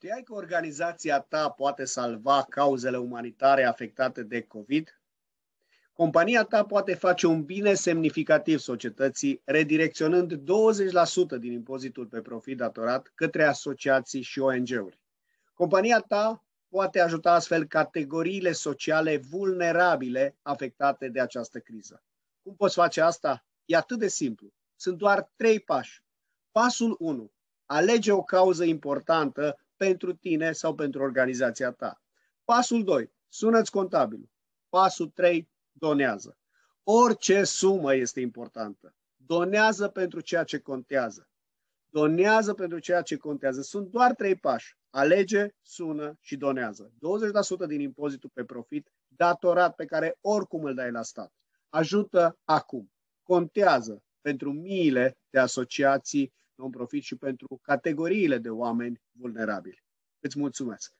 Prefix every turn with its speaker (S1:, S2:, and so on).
S1: Știai că organizația ta poate salva cauzele umanitare afectate de COVID? Compania ta poate face un bine semnificativ societății, redirecționând 20% din impozitul pe profit datorat către asociații și ONG-uri. Compania ta poate ajuta astfel categoriile sociale vulnerabile afectate de această criză. Cum poți face asta? E atât de simplu. Sunt doar 3 pași. Pasul 1. Alege o cauză importantă pentru tine sau pentru organizația ta. Pasul 2. Sună-ți contabilul. Pasul 3. Donează. Orice sumă este importantă. Donează pentru ceea ce contează. Donează pentru ceea ce contează. Sunt doar 3 pași. Alege, sună și donează. 20% din impozitul pe profit datorat pe care oricum îl dai la stat. Ajută acum. Contează pentru miile de asociații non-profit și pentru categoriile de oameni vulnerabili. Îți mulțumesc!